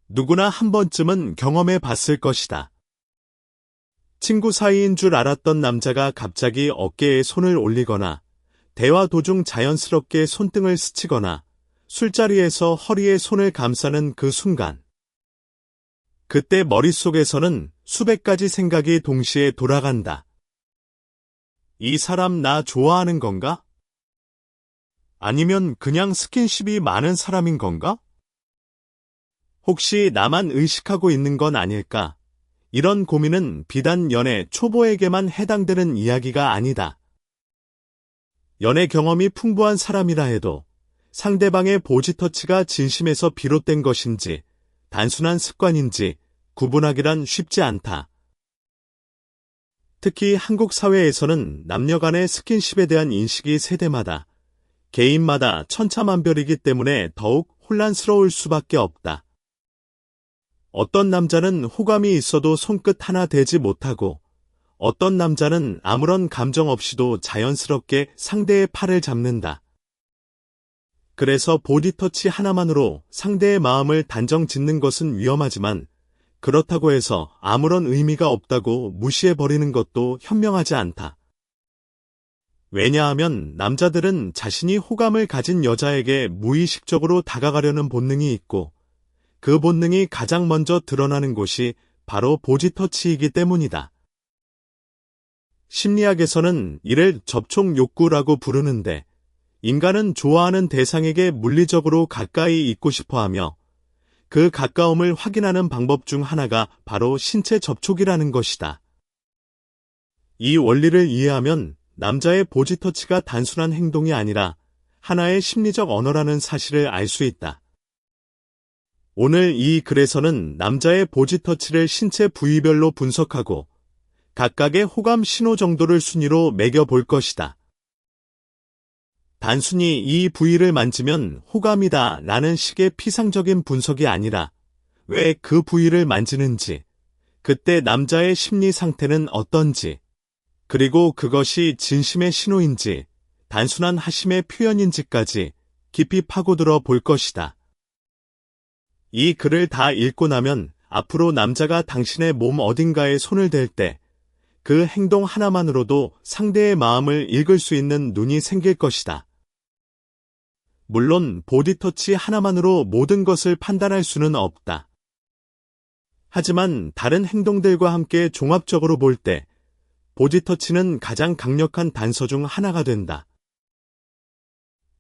누구나 한 번쯤은 경험해 봤을 것이다. 친구 사이인 줄 알았던 남자가 갑자기 어깨에 손을 올리거나 대화 도중 자연스럽게 손등을 스치거나 술자리에서 허리에 손을 감싸는 그 순간. 그때 머릿속에서는 수백 가지 생각이 동시에 돌아간다. 이 사람 나 좋아하는 건가? 아니면 그냥 스킨십이 많은 사람인 건가? 혹시 나만 의식하고 있는 건 아닐까? 이런 고민은 비단 연애 초보에게만 해당되는 이야기가 아니다. 연애 경험이 풍부한 사람이라 해도 상대방의 보지터치가 진심에서 비롯된 것인지 단순한 습관인지 구분하기란 쉽지 않다. 특히 한국 사회에서는 남녀 간의 스킨십에 대한 인식이 세대마다, 개인마다 천차만별이기 때문에 더욱 혼란스러울 수밖에 없다. 어떤 남자는 호감이 있어도 손끝 하나 대지 못하고 어떤 남자는 아무런 감정 없이도 자연스럽게 상대의 팔을 잡는다. 그래서 보디터치 하나만으로 상대의 마음을 단정 짓는 것은 위험하지만 그렇다고 해서 아무런 의미가 없다고 무시해버리는 것도 현명하지 않다. 왜냐하면 남자들은 자신이 호감을 가진 여자에게 무의식적으로 다가가려는 본능이 있고 그 본능이 가장 먼저 드러나는 곳이 바로 보지터치이기 때문이다. 심리학에서는 이를 접촉 욕구라고 부르는데 인간은 좋아하는 대상에게 물리적으로 가까이 있고 싶어하며 그 가까움을 확인하는 방법 중 하나가 바로 신체 접촉이라는 것이다. 이 원리를 이해하면 남자의 보지터치가 단순한 행동이 아니라 하나의 심리적 언어라는 사실을 알 수 있다. 오늘 이 글에서는 남자의 보지터치를 신체 부위별로 분석하고 각각의 호감 신호 정도를 순위로 매겨볼 것이다. 단순히 이 부위를 만지면 호감이다 라는 식의 피상적인 분석이 아니라 왜 그 부위를 만지는지, 그때 남자의 심리 상태는 어떤지, 그리고 그것이 진심의 신호인지 단순한 하심의 표현인지까지 깊이 파고들어 볼 것이다. 이 글을 다 읽고 나면 앞으로 남자가 당신의 몸 어딘가에 손을 댈 때 그 행동 하나만으로도 상대의 마음을 읽을 수 있는 눈이 생길 것이다. 물론 보디터치 하나만으로 모든 것을 판단할 수는 없다. 하지만 다른 행동들과 함께 종합적으로 볼 때 보디터치는 가장 강력한 단서 중 하나가 된다.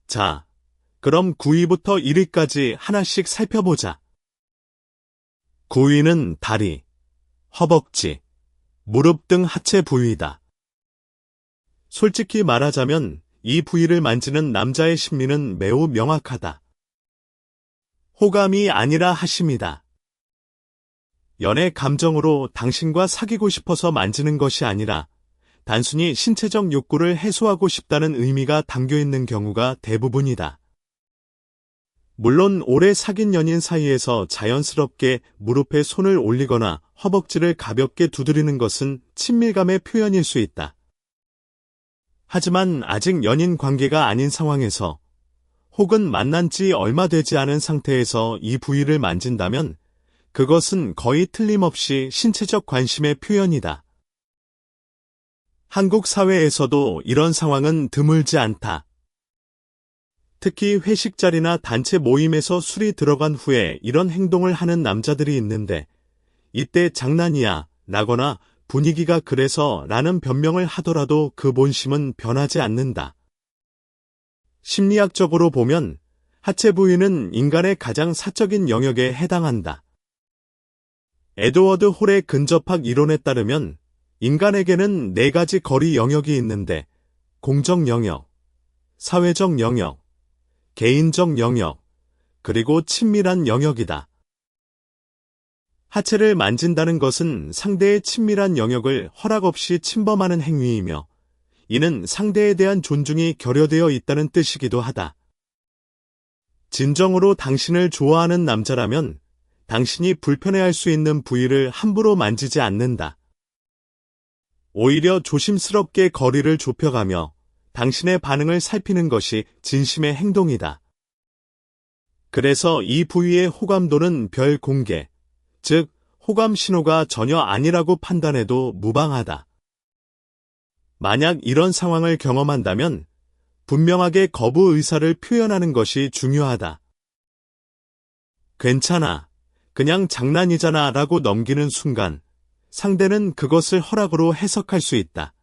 자, 그럼 9위부터 1위까지 하나씩 살펴보자. 9위는 다리, 허벅지, 무릎 등 하체 부위다. 솔직히 말하자면 이 부위를 만지는 남자의 심리는 매우 명확하다. 호감이 아니라 하심이다. 연애 감정으로 당신과 사귀고 싶어서 만지는 것이 아니라 단순히 신체적 욕구를 해소하고 싶다는 의미가 담겨 있는 경우가 대부분이다. 물론 오래 사귄 연인 사이에서 자연스럽게 무릎에 손을 올리거나 허벅지를 가볍게 두드리는 것은 친밀감의 표현일 수 있다. 하지만 아직 연인 관계가 아닌 상황에서 혹은 만난 지 얼마 되지 않은 상태에서 이 부위를 만진다면 그것은 거의 틀림없이 신체적 관심의 표현이다. 한국 사회에서도 이런 상황은 드물지 않다. 특히 회식 자리나 단체 모임에서 술이 들어간 후에 이런 행동을 하는 남자들이 있는데 이때 장난이야 라거나 분위기가 그래서 라는 변명을 하더라도 그 본심은 변하지 않는다. 심리학적으로 보면 하체 부위는 인간의 가장 사적인 영역에 해당한다. 에드워드 홀의 근접학 이론에 따르면 인간에게는 4가지 거리 영역이 있는데 공적 영역, 사회적 영역, 개인적 영역, 그리고 친밀한 영역이다. 하체를 만진다는 것은 상대의 친밀한 영역을 허락 없이 침범하는 행위이며 이는 상대에 대한 존중이 결여되어 있다는 뜻이기도 하다. 진정으로 당신을 좋아하는 남자라면 당신이 불편해할 수 있는 부위를 함부로 만지지 않는다. 오히려 조심스럽게 거리를 좁혀가며 당신의 반응을 살피는 것이 진심의 행동이다. 그래서 이 부위의 호감도는 별 공개, 즉 호감 신호가 전혀 아니라고 판단해도 무방하다. 만약 이런 상황을 경험한다면 분명하게 거부 의사를 표현하는 것이 중요하다. 괜찮아, 그냥 장난이잖아 라고 넘기는 순간 상대는 그것을 허락으로 해석할 수 있다.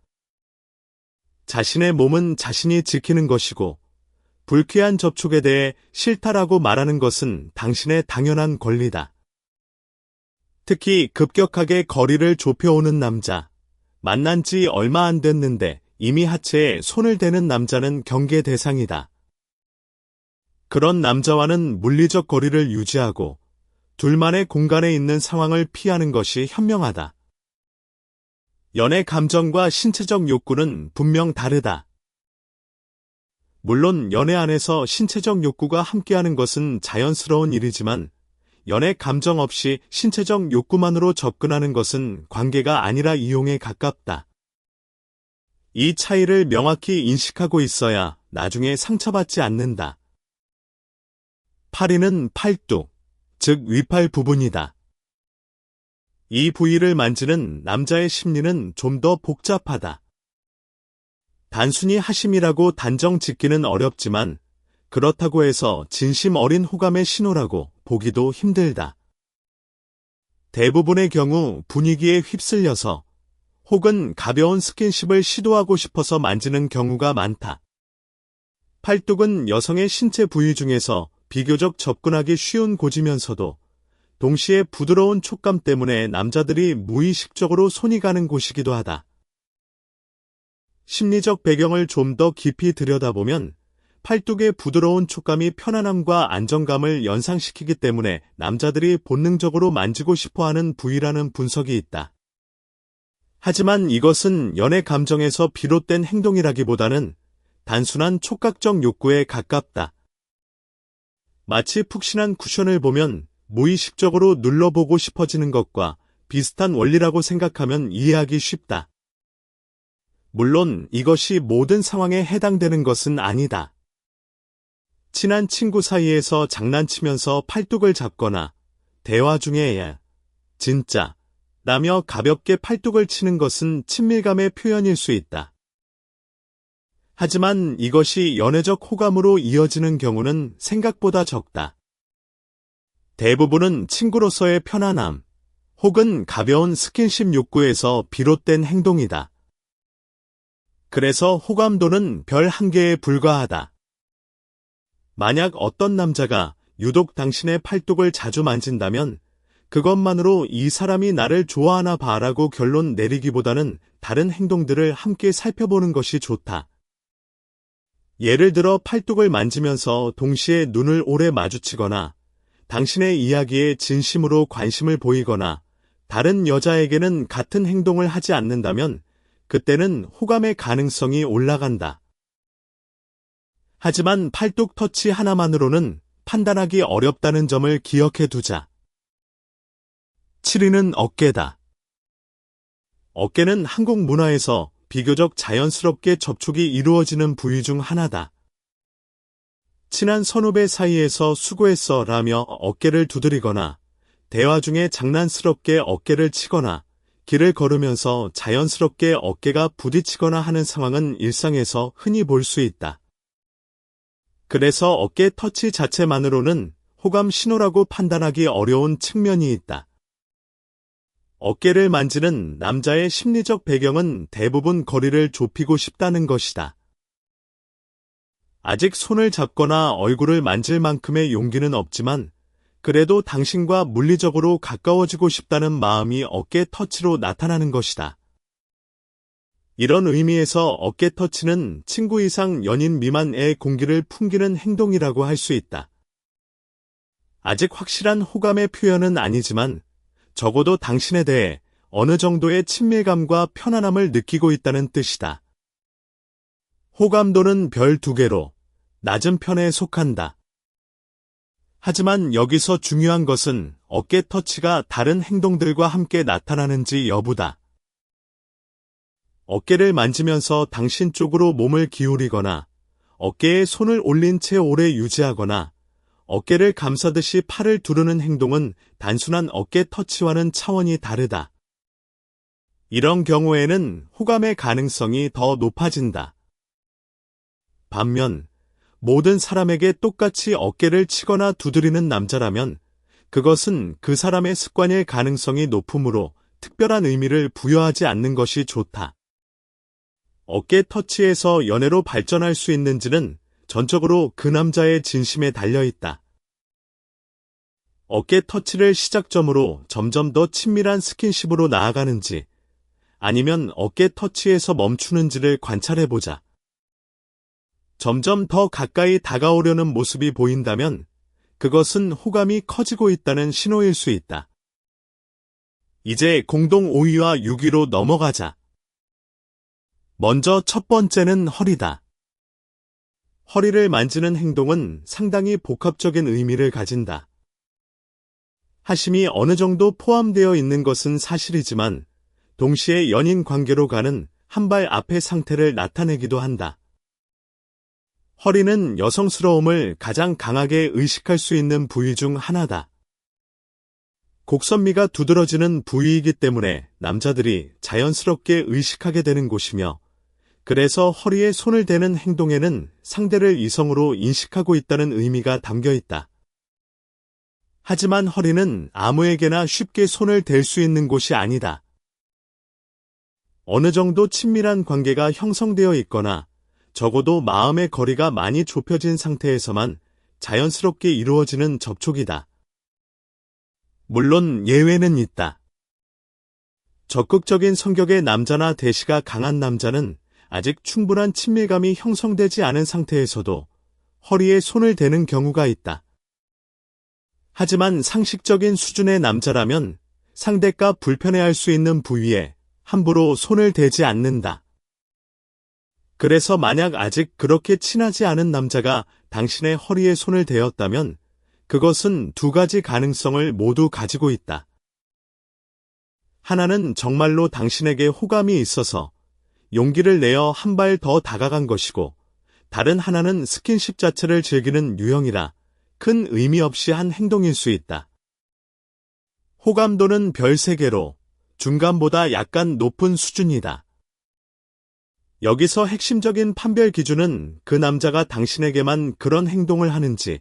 자신의 몸은 자신이 지키는 것이고 불쾌한 접촉에 대해 싫다라고 말하는 것은 당신의 당연한 권리다. 특히 급격하게 거리를 좁혀오는 남자, 만난 지 얼마 안 됐는데 이미 하체에 손을 대는 남자는 경계 대상이다. 그런 남자와는 물리적 거리를 유지하고 둘만의 공간에 있는 상황을 피하는 것이 현명하다. 연애 감정과 신체적 욕구는 분명 다르다. 물론 연애 안에서 신체적 욕구가 함께하는 것은 자연스러운 일이지만 연애 감정 없이 신체적 욕구만으로 접근하는 것은 관계가 아니라 이용에 가깝다. 이 차이를 명확히 인식하고 있어야 나중에 상처받지 않는다. 팔이는 팔뚝, 즉 위팔 부분이다. 이 부위를 만지는 남자의 심리는 좀 더 복잡하다. 단순히 하심이라고 단정 짓기는 어렵지만 그렇다고 해서 진심 어린 호감의 신호라고 보기도 힘들다. 대부분의 경우 분위기에 휩쓸려서 혹은 가벼운 스킨십을 시도하고 싶어서 만지는 경우가 많다. 팔뚝은 여성의 신체 부위 중에서 비교적 접근하기 쉬운 곳이면서도 동시에 부드러운 촉감 때문에 남자들이 무의식적으로 손이 가는 곳이기도 하다. 심리적 배경을 좀 더 깊이 들여다보면 팔뚝의 부드러운 촉감이 편안함과 안정감을 연상시키기 때문에 남자들이 본능적으로 만지고 싶어하는 부위라는 분석이 있다. 하지만 이것은 연애 감정에서 비롯된 행동이라기보다는 단순한 촉각적 욕구에 가깝다. 마치 푹신한 쿠션을 보면 무의식적으로 눌러보고 싶어지는 것과 비슷한 원리라고 생각하면 이해하기 쉽다. 물론 이것이 모든 상황에 해당되는 것은 아니다. 친한 친구 사이에서 장난치면서 팔뚝을 잡거나 대화 중에 야, 진짜, 라며 가볍게 팔뚝을 치는 것은 친밀감의 표현일 수 있다. 하지만 이것이 연애적 호감으로 이어지는 경우는 생각보다 적다. 대부분은 친구로서의 편안함 혹은 가벼운 스킨십 욕구에서 비롯된 행동이다. 그래서 호감도는 별 한계에 불과하다. 만약 어떤 남자가 유독 당신의 팔뚝을 자주 만진다면 그것만으로 이 사람이 나를 좋아하나 봐라고 결론 내리기보다는 다른 행동들을 함께 살펴보는 것이 좋다. 예를 들어 팔뚝을 만지면서 동시에 눈을 오래 마주치거나 당신의 이야기에 진심으로 관심을 보이거나 다른 여자에게는 같은 행동을 하지 않는다면 그때는 호감의 가능성이 올라간다. 하지만 팔뚝 터치 하나만으로는 판단하기 어렵다는 점을 기억해 두자. 7위는 어깨다. 어깨는 한국 문화에서 비교적 자연스럽게 접촉이 이루어지는 부위 중 하나다. 친한 선후배 사이에서 수고했어 라며 어깨를 두드리거나 대화 중에 장난스럽게 어깨를 치거나 길을 걸으면서 자연스럽게 어깨가 부딪히거나 하는 상황은 일상에서 흔히 볼 수 있다. 그래서 어깨 터치 자체만으로는 호감 신호라고 판단하기 어려운 측면이 있다. 어깨를 만지는 남자의 심리적 배경은 대부분 거리를 좁히고 싶다는 것이다. 아직 손을 잡거나 얼굴을 만질 만큼의 용기는 없지만 그래도 당신과 물리적으로 가까워지고 싶다는 마음이 어깨 터치로 나타나는 것이다. 이런 의미에서 어깨 터치는 친구 이상 연인 미만의 공기를 풍기는 행동이라고 할 수 있다. 아직 확실한 호감의 표현은 아니지만 적어도 당신에 대해 어느 정도의 친밀감과 편안함을 느끼고 있다는 뜻이다. 호감도는 별 2개로 낮은 편에 속한다. 하지만 여기서 중요한 것은 어깨 터치가 다른 행동들과 함께 나타나는지 여부다. 어깨를 만지면서 당신 쪽으로 몸을 기울이거나 어깨에 손을 올린 채 오래 유지하거나 어깨를 감싸듯이 팔을 두르는 행동은 단순한 어깨 터치와는 차원이 다르다. 이런 경우에는 호감의 가능성이 더 높아진다. 반면 모든 사람에게 똑같이 어깨를 치거나 두드리는 남자라면 그것은 그 사람의 습관일 가능성이 높으므로 특별한 의미를 부여하지 않는 것이 좋다. 어깨 터치에서 연애로 발전할 수 있는지는 전적으로 그 남자의 진심에 달려있다. 어깨 터치를 시작점으로 점점 더 친밀한 스킨십으로 나아가는지 아니면 어깨 터치에서 멈추는지를 관찰해보자. 점점 더 가까이 다가오려는 모습이 보인다면 그것은 호감이 커지고 있다는 신호일 수 있다. 이제 공동 5위와 6위로 넘어가자. 먼저 첫 번째는 허리다. 허리를 만지는 행동은 상당히 복합적인 의미를 가진다. 하심이 어느 정도 포함되어 있는 것은 사실이지만 동시에 연인 관계로 가는 한 발 앞의 상태를 나타내기도 한다. 허리는 여성스러움을 가장 강하게 의식할 수 있는 부위 중 하나다. 곡선미가 두드러지는 부위이기 때문에 남자들이 자연스럽게 의식하게 되는 곳이며 그래서 허리에 손을 대는 행동에는 상대를 이성으로 인식하고 있다는 의미가 담겨 있다. 하지만 허리는 아무에게나 쉽게 손을 댈 수 있는 곳이 아니다. 어느 정도 친밀한 관계가 형성되어 있거나 적어도 마음의 거리가 많이 좁혀진 상태에서만 자연스럽게 이루어지는 접촉이다. 물론 예외는 있다. 적극적인 성격의 남자나 대시가 강한 남자는 아직 충분한 친밀감이 형성되지 않은 상태에서도 허리에 손을 대는 경우가 있다. 하지만 상식적인 수준의 남자라면 상대가 불편해할 수 있는 부위에 함부로 손을 대지 않는다. 그래서 만약 아직 그렇게 친하지 않은 남자가 당신의 허리에 손을 대었다면 그것은 두 가지 가능성을 모두 가지고 있다. 하나는 정말로 당신에게 호감이 있어서 용기를 내어 한 발 더 다가간 것이고 다른 하나는 스킨십 자체를 즐기는 유형이라 큰 의미 없이 한 행동일 수 있다. 호감도는 별 3개로 중간보다 약간 높은 수준이다. 여기서 핵심적인 판별 기준은 그 남자가 당신에게만 그런 행동을 하는지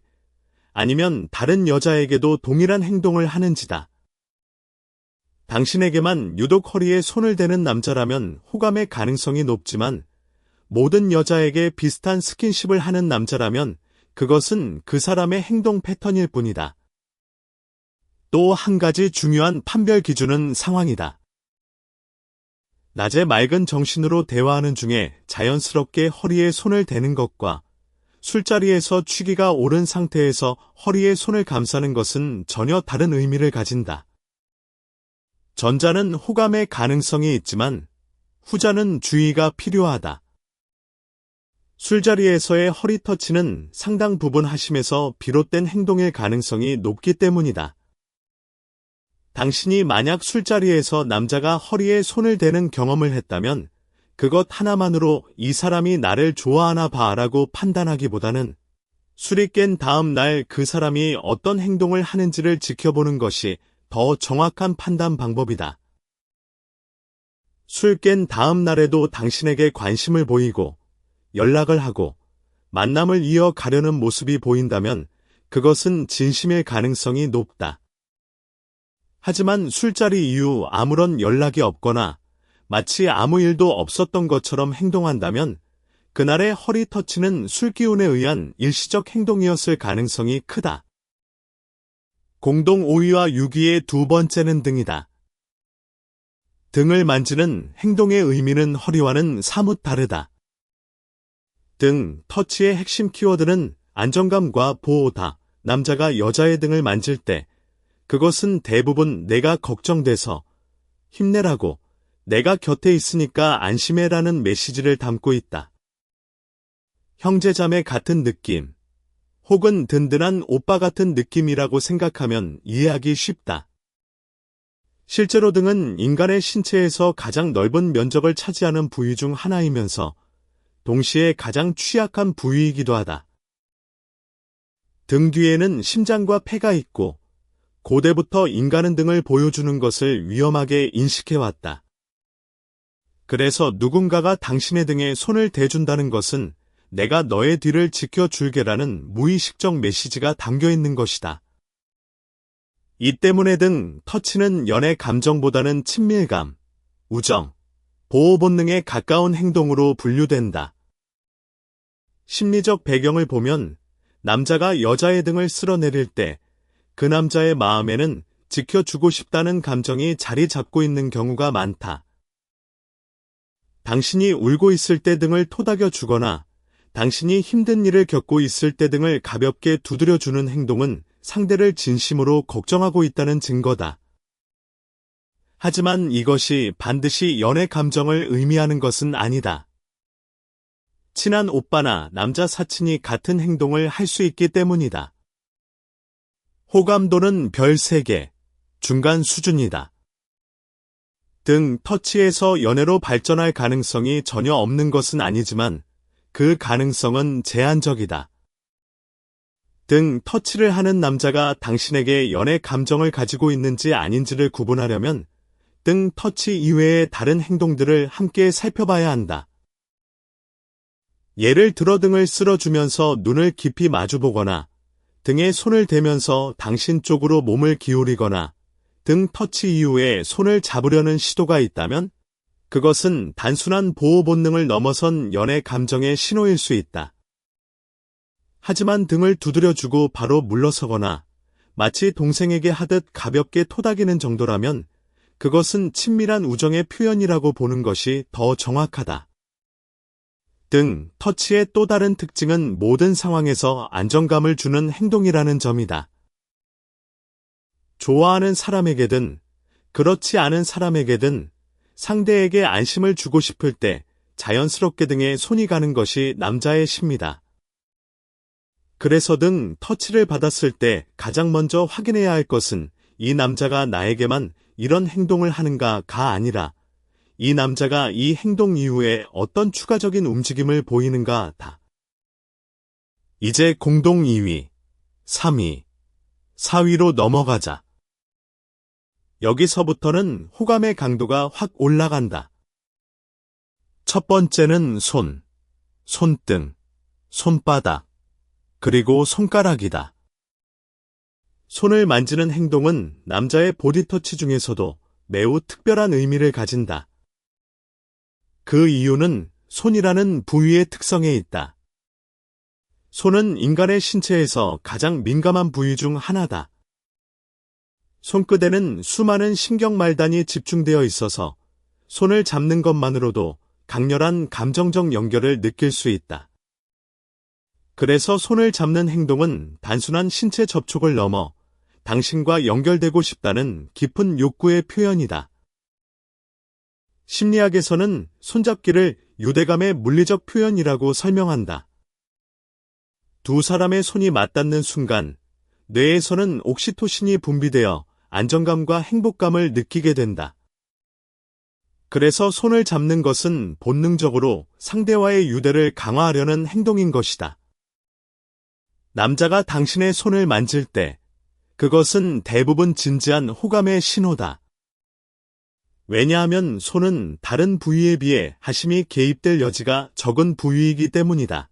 아니면 다른 여자에게도 동일한 행동을 하는지다. 당신에게만 유독 허리에 손을 대는 남자라면 호감의 가능성이 높지만 모든 여자에게 비슷한 스킨십을 하는 남자라면 그것은 그 사람의 행동 패턴일 뿐이다. 또 한 가지 중요한 판별 기준은 상황이다. 낮에 맑은 정신으로 대화하는 중에 자연스럽게 허리에 손을 대는 것과 술자리에서 취기가 오른 상태에서 허리에 손을 감싸는 것은 전혀 다른 의미를 가진다. 전자는 호감의 가능성이 있지만 후자는 주의가 필요하다. 술자리에서의 허리 터치는 상당 부분 하심에서 비롯된 행동일 가능성이 높기 때문이다. 당신이 만약 술자리에서 남자가 허리에 손을 대는 경험을 했다면 그것 하나만으로 이 사람이 나를 좋아하나 봐라고 판단하기보다는 술이 깬 다음 날 그 사람이 어떤 행동을 하는지를 지켜보는 것이 더 정확한 판단 방법이다. 술 깬 다음 날에도 당신에게 관심을 보이고 연락을 하고 만남을 이어가려는 모습이 보인다면 그것은 진심일 가능성이 높다. 하지만 술자리 이후 아무런 연락이 없거나 마치 아무 일도 없었던 것처럼 행동한다면 그날의 허리 터치는 술기운에 의한 일시적 행동이었을 가능성이 크다. 공동 5위와 6위의 두 번째는 등이다. 등을 만지는 행동의 의미는 허리와는 사뭇 다르다. 등 터치의 핵심 키워드는 안정감과 보호다. 남자가 여자의 등을 만질 때 그것은 대부분 내가 걱정돼서 힘내라고 내가 곁에 있으니까 안심해라는 메시지를 담고 있다. 형제자매 같은 느낌 혹은 든든한 오빠 같은 느낌이라고 생각하면 이해하기 쉽다. 실제로 등은 인간의 신체에서 가장 넓은 면적을 차지하는 부위 중 하나이면서 동시에 가장 취약한 부위이기도 하다. 등 뒤에는 심장과 폐가 있고 고대부터 인간은 등을 보여주는 것을 위험하게 인식해왔다. 그래서 누군가가 당신의 등에 손을 대준다는 것은 내가 너의 뒤를 지켜줄게라는 무의식적 메시지가 담겨 있는 것이다. 이 때문에 등 터치는 연애 감정보다는 친밀감, 우정, 보호 본능에 가까운 행동으로 분류된다. 심리적 배경을 보면 남자가 여자의 등을 쓸어내릴 때 그 남자의 마음에는 지켜주고 싶다는 감정이 자리 잡고 있는 경우가 많다. 당신이 울고 있을 때 등을 토닥여 주거나 당신이 힘든 일을 겪고 있을 때 등을 가볍게 두드려주는 행동은 상대를 진심으로 걱정하고 있다는 증거다. 하지만 이것이 반드시 연애 감정을 의미하는 것은 아니다. 친한 오빠나 남자 사친이 같은 행동을 할 수 있기 때문이다. 호감도는 별 3개, 중간 수준이다. 등 터치에서 연애로 발전할 가능성이 전혀 없는 것은 아니지만 그 가능성은 제한적이다. 등 터치를 하는 남자가 당신에게 연애 감정을 가지고 있는지 아닌지를 구분하려면 등 터치 이외의 다른 행동들을 함께 살펴봐야 한다. 예를 들어 등을 쓸어주면서 눈을 깊이 마주보거나 등에 손을 대면서 당신 쪽으로 몸을 기울이거나 등 터치 이후에 손을 잡으려는 시도가 있다면 그것은 단순한 보호 본능을 넘어선 연애 감정의 신호일 수 있다. 하지만 등을 두드려주고 바로 물러서거나 마치 동생에게 하듯 가볍게 토닥이는 정도라면 그것은 친밀한 우정의 표현이라고 보는 것이 더 정확하다. 등 터치의 또 다른 특징은 모든 상황에서 안정감을 주는 행동이라는 점이다. 좋아하는 사람에게든 그렇지 않은 사람에게든 상대에게 안심을 주고 싶을 때 자연스럽게 등에 손이 가는 것이 남자의 심리다. 그래서 등 터치를 받았을 때 가장 먼저 확인해야 할 것은 이 남자가 나에게만 이런 행동을 하는가가 아니라 이 남자가 이 행동 이후에 어떤 추가적인 움직임을 보이는가다. 이제 공동 2위, 3위, 4위로 넘어가자. 여기서부터는 호감의 강도가 확 올라간다. 첫 번째는 손, 손등, 손바닥, 그리고 손가락이다. 손을 만지는 행동은 남자의 보디터치 중에서도 매우 특별한 의미를 가진다. 그 이유는 손이라는 부위의 특성에 있다. 손은 인간의 신체에서 가장 민감한 부위 중 하나다. 손끝에는 수많은 신경말단이 집중되어 있어서 손을 잡는 것만으로도 강렬한 감정적 연결을 느낄 수 있다. 그래서 손을 잡는 행동은 단순한 신체 접촉을 넘어 당신과 연결되고 싶다는 깊은 욕구의 표현이다. 심리학에서는 손잡기를 유대감의 물리적 표현이라고 설명한다. 두 사람의 손이 맞닿는 순간 뇌에서는 옥시토신이 분비되어 안정감과 행복감을 느끼게 된다. 그래서 손을 잡는 것은 본능적으로 상대와의 유대를 강화하려는 행동인 것이다. 남자가 당신의 손을 만질 때 그것은 대부분 진지한 호감의 신호다. 왜냐하면 손은 다른 부위에 비해 하심이 개입될 여지가 적은 부위이기 때문이다.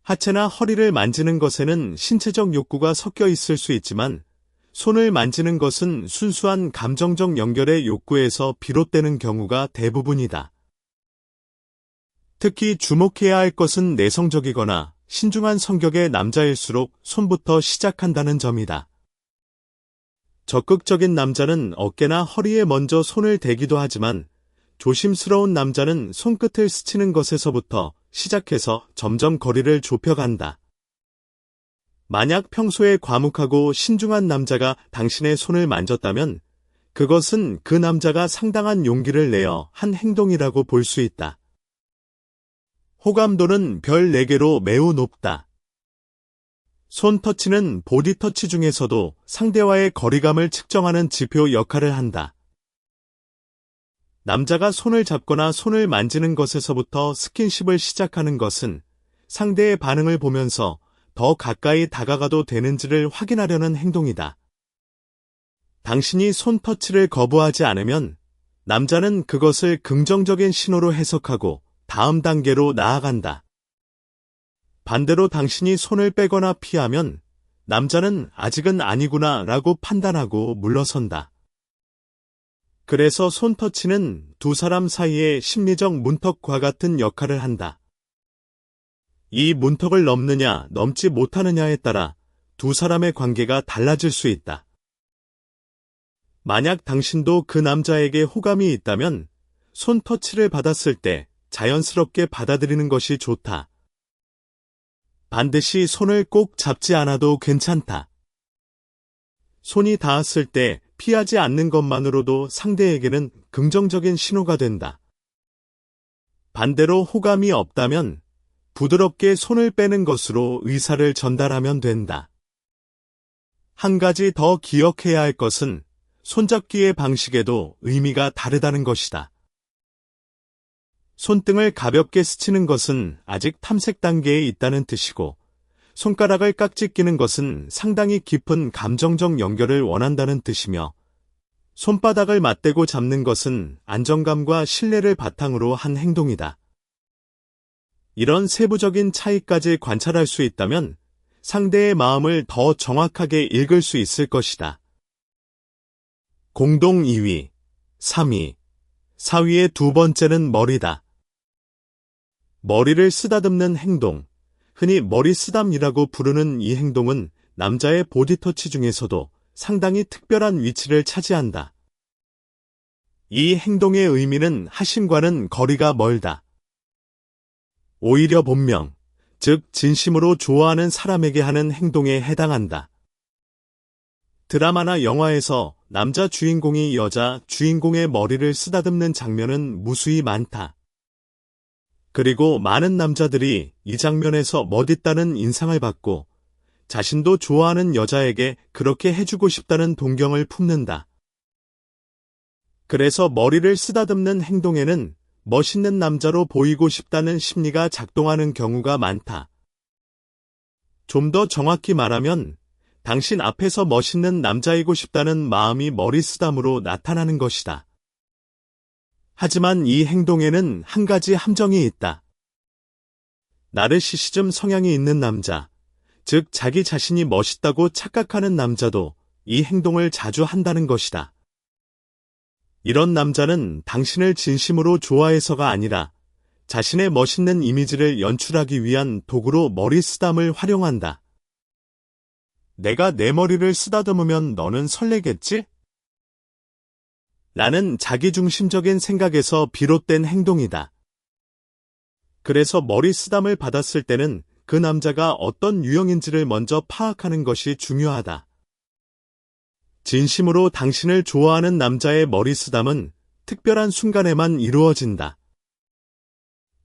하체나 허리를 만지는 것에는 신체적 욕구가 섞여 있을 수 있지만 손을 만지는 것은 순수한 감정적 연결의 욕구에서 비롯되는 경우가 대부분이다. 특히 주목해야 할 것은 내성적이거나 신중한 성격의 남자일수록 손부터 시작한다는 점이다. 적극적인 남자는 어깨나 허리에 먼저 손을 대기도 하지만 조심스러운 남자는 손끝을 스치는 것에서부터 시작해서 점점 거리를 좁혀간다. 만약 평소에 과묵하고 신중한 남자가 당신의 손을 만졌다면 그것은 그 남자가 상당한 용기를 내어 한 행동이라고 볼 수 있다. 호감도는 별 4개로 매우 높다. 손 터치는 보디 터치 중에서도 상대와의 거리감을 측정하는 지표 역할을 한다. 남자가 손을 잡거나 손을 만지는 것에서부터 스킨십을 시작하는 것은 상대의 반응을 보면서 더 가까이 다가가도 되는지를 확인하려는 행동이다. 당신이 손 터치를 거부하지 않으면 남자는 그것을 긍정적인 신호로 해석하고 다음 단계로 나아간다. 반대로 당신이 손을 빼거나 피하면 남자는 아직은 아니구나 라고 판단하고 물러선다. 그래서 손 터치는 두 사람 사이의 심리적 문턱과 같은 역할을 한다. 이 문턱을 넘느냐 넘지 못하느냐에 따라 두 사람의 관계가 달라질 수 있다. 만약 당신도 그 남자에게 호감이 있다면 손 터치를 받았을 때 자연스럽게 받아들이는 것이 좋다. 반드시 손을 꼭 잡지 않아도 괜찮다. 손이 닿았을 때 피하지 않는 것만으로도 상대에게는 긍정적인 신호가 된다. 반대로 호감이 없다면 부드럽게 손을 빼는 것으로 의사를 전달하면 된다. 한 가지 더 기억해야 할 것은 손잡기의 방식에도 의미가 다르다는 것이다. 손등을 가볍게 스치는 것은 아직 탐색 단계에 있다는 뜻이고, 손가락을 깍지 끼는 것은 상당히 깊은 감정적 연결을 원한다는 뜻이며, 손바닥을 맞대고 잡는 것은 안정감과 신뢰를 바탕으로 한 행동이다. 이런 세부적인 차이까지 관찰할 수 있다면 상대의 마음을 더 정확하게 읽을 수 있을 것이다. 공동 2위, 3위, 4위의 두 번째는 머리다. 머리를 쓰다듬는 행동, 흔히 머리 쓰담이라고 부르는 이 행동은 남자의 보디터치 중에서도 상당히 특별한 위치를 차지한다. 이 행동의 의미는 하심과는 거리가 멀다. 오히려 본명, 즉 진심으로 좋아하는 사람에게 하는 행동에 해당한다. 드라마나 영화에서 남자 주인공이 여자 주인공의 머리를 쓰다듬는 장면은 무수히 많다. 그리고 많은 남자들이 이 장면에서 멋있다는 인상을 받고 자신도 좋아하는 여자에게 그렇게 해주고 싶다는 동경을 품는다. 그래서 머리를 쓰다듬는 행동에는 멋있는 남자로 보이고 싶다는 심리가 작동하는 경우가 많다. 좀 더 정확히 말하면 당신 앞에서 멋있는 남자이고 싶다는 마음이 머리 쓰담으로 나타나는 것이다. 하지만 이 행동에는 한 가지 함정이 있다. 나르시시즘 성향이 있는 남자, 즉 자기 자신이 멋있다고 착각하는 남자도 이 행동을 자주 한다는 것이다. 이런 남자는 당신을 진심으로 좋아해서가 아니라 자신의 멋있는 이미지를 연출하기 위한 도구로 머리 쓰담을 활용한다. 내가 내 머리를 쓰다듬으면 너는 설레겠지? 라는 자기중심적인 생각에서 비롯된 행동이다. 그래서 머리 쓰담을 받았을 때는 그 남자가 어떤 유형인지를 먼저 파악하는 것이 중요하다. 진심으로 당신을 좋아하는 남자의 머리 쓰담은 특별한 순간에만 이루어진다.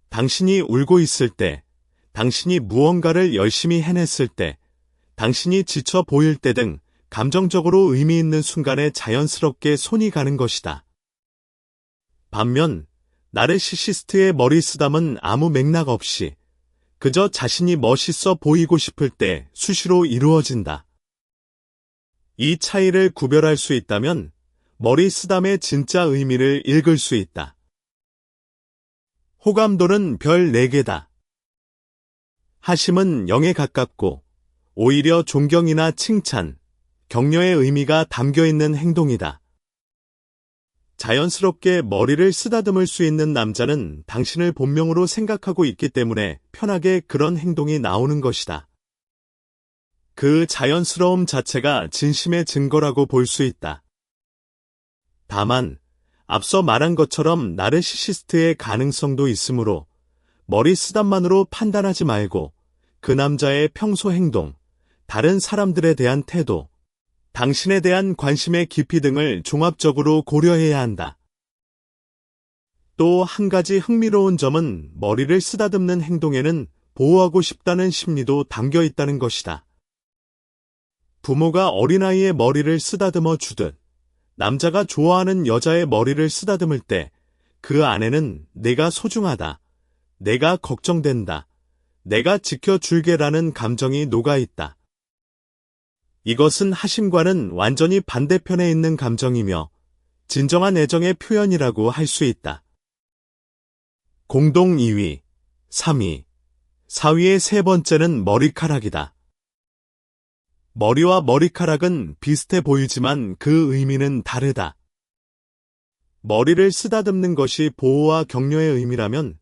당신이 울고 있을 때, 당신이 무언가를 열심히 해냈을 때, 당신이 지쳐 보일 때 등 감정적으로 의미 있는 순간에 자연스럽게 손이 가는 것이다. 반면 나르시시스트의 머리 쓰담은 아무 맥락 없이 그저 자신이 멋있어 보이고 싶을 때 수시로 이루어진다. 이 차이를 구별할 수 있다면 머리 쓰담의 진짜 의미를 읽을 수 있다. 호감도는 별 4개다. 하심은 0에 가깝고 오히려 존경이나 칭찬, 격려의 의미가 담겨있는 행동이다. 자연스럽게 머리를 쓰다듬을 수 있는 남자는 당신을 본명으로 생각하고 있기 때문에 편하게 그런 행동이 나오는 것이다. 그 자연스러움 자체가 진심의 증거라고 볼 수 있다. 다만 앞서 말한 것처럼 나르시시스트의 가능성도 있으므로 머리 쓰담만으로 판단하지 말고 그 남자의 평소 행동, 다른 사람들에 대한 태도, 당신에 대한 관심의 깊이 등을 종합적으로 고려해야 한다. 또 한 가지 흥미로운 점은 머리를 쓰다듬는 행동에는 보호하고 싶다는 심리도 담겨 있다는 것이다. 부모가 어린아이의 머리를 쓰다듬어 주듯 남자가 좋아하는 여자의 머리를 쓰다듬을 때 그 안에는 내가 소중하다, 내가 걱정된다, 내가 지켜줄게라는 감정이 녹아있다. 이것은 하심과는 완전히 반대편에 있는 감정이며 진정한 애정의 표현이라고 할 수 있다. 공동 2위, 3위, 4위의 세 번째는 머리카락이다. 머리와 머리카락은 비슷해 보이지만 그 의미는 다르다. 머리를 쓰다듬는 것이 보호와 격려의 의미라면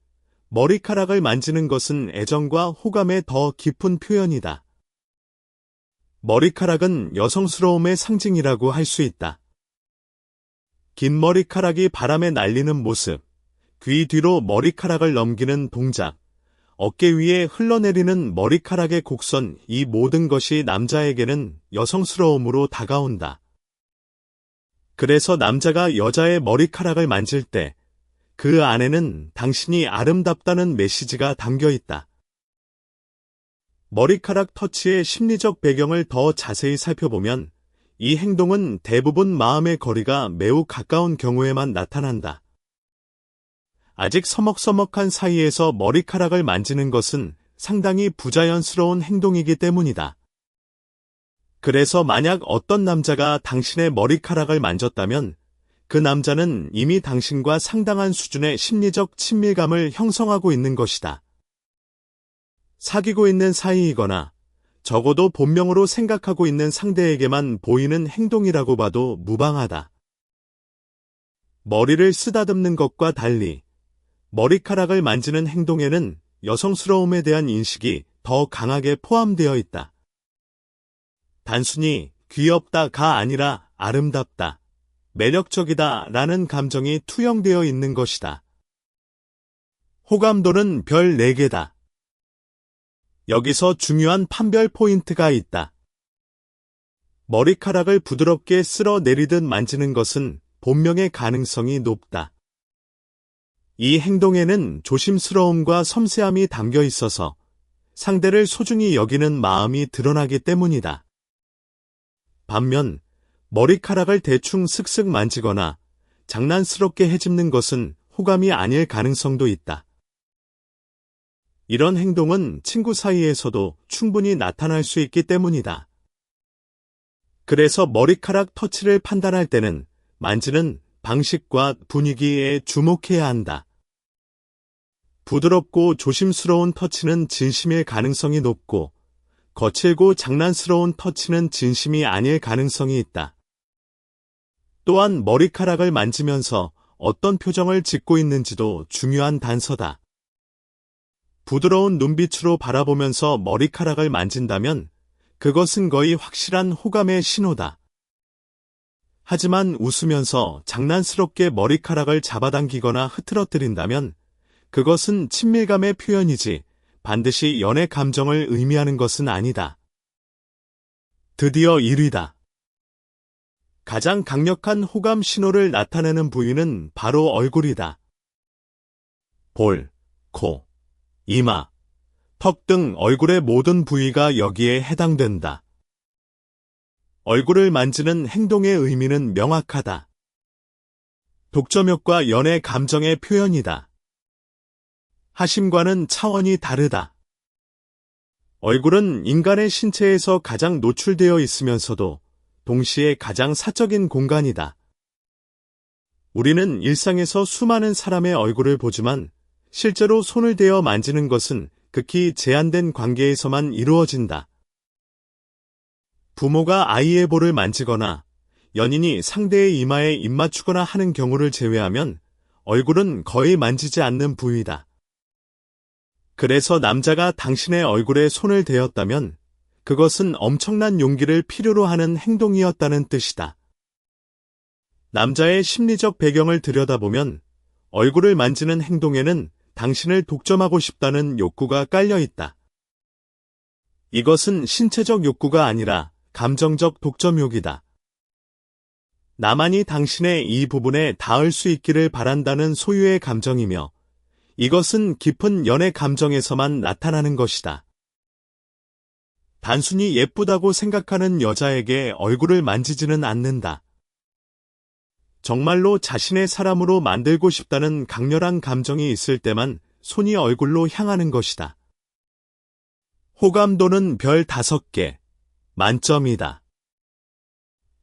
머리카락을 만지는 것은 애정과 호감의 더 깊은 표현이다. 머리카락은 여성스러움의 상징이라고 할 수 있다. 긴 머리카락이 바람에 날리는 모습, 귀 뒤로 머리카락을 넘기는 동작, 어깨 위에 흘러내리는 머리카락의 곡선, 이 모든 것이 남자에게는 여성스러움으로 다가온다. 그래서 남자가 여자의 머리카락을 만질 때 그 안에는 당신이 아름답다는 메시지가 담겨 있다. 머리카락 터치의 심리적 배경을 더 자세히 살펴보면 이 행동은 대부분 마음의 거리가 매우 가까운 경우에만 나타난다. 아직 서먹서먹한 사이에서 머리카락을 만지는 것은 상당히 부자연스러운 행동이기 때문이다. 그래서 만약 어떤 남자가 당신의 머리카락을 만졌다면 그 남자는 이미 당신과 상당한 수준의 심리적 친밀감을 형성하고 있는 것이다. 사귀고 있는 사이이거나 적어도 본명으로 생각하고 있는 상대에게만 보이는 행동이라고 봐도 무방하다. 머리를 쓰다듬는 것과 달리 머리카락을 만지는 행동에는 여성스러움에 대한 인식이 더 강하게 포함되어 있다. 단순히 귀엽다가 아니라 아름답다, 매력적이다 라는 감정이 투영되어 있는 것이다. 호감도는 별 4개다. 여기서 중요한 판별 포인트가 있다. 머리카락을 부드럽게 쓸어 내리듯 만지는 것은 본명의 가능성이 높다. 이 행동에는 조심스러움과 섬세함이 담겨 있어서 상대를 소중히 여기는 마음이 드러나기 때문이다. 반면 머리카락을 대충 슥슥 만지거나 장난스럽게 헤집는 것은 호감이 아닐 가능성도 있다. 이런 행동은 친구 사이에서도 충분히 나타날 수 있기 때문이다. 그래서 머리카락 터치를 판단할 때는 만지는 방식과 분위기에 주목해야 한다. 부드럽고 조심스러운 터치는 진심일 가능성이 높고 거칠고 장난스러운 터치는 진심이 아닐 가능성이 있다. 또한 머리카락을 만지면서 어떤 표정을 짓고 있는지도 중요한 단서다. 부드러운 눈빛으로 바라보면서 머리카락을 만진다면 그것은 거의 확실한 호감의 신호다. 하지만 웃으면서 장난스럽게 머리카락을 잡아당기거나 흐트러뜨린다면 그것은 친밀감의 표현이지 반드시 연애 감정을 의미하는 것은 아니다. 드디어 1위다. 가장 강력한 호감 신호를 나타내는 부위는 바로 얼굴이다. 볼, 코, 이마, 턱 등 얼굴의 모든 부위가 여기에 해당된다. 얼굴을 만지는 행동의 의미는 명확하다. 독점욕과 연애 감정의 표현이다. 하심과는 차원이 다르다. 얼굴은 인간의 신체에서 가장 노출되어 있으면서도 동시에 가장 사적인 공간이다. 우리는 일상에서 수많은 사람의 얼굴을 보지만 실제로 손을 대어 만지는 것은 극히 제한된 관계에서만 이루어진다. 부모가 아이의 볼을 만지거나 연인이 상대의 이마에 입 맞추거나 하는 경우를 제외하면 얼굴은 거의 만지지 않는 부위다. 그래서 남자가 당신의 얼굴에 손을 대었다면 그것은 엄청난 용기를 필요로 하는 행동이었다는 뜻이다. 남자의 심리적 배경을 들여다보면 얼굴을 만지는 행동에는 당신을 독점하고 싶다는 욕구가 깔려 있다. 이것은 신체적 욕구가 아니라 감정적 독점욕이다. 나만이 당신의 이 부분에 닿을 수 있기를 바란다는 소유의 감정이며 이것은 깊은 연애 감정에서만 나타나는 것이다. 단순히 예쁘다고 생각하는 여자에게 얼굴을 만지지는 않는다. 정말로 자신의 사람으로 만들고 싶다는 강렬한 감정이 있을 때만 손이 얼굴로 향하는 것이다. 호감도는 별 5개, 만점이다.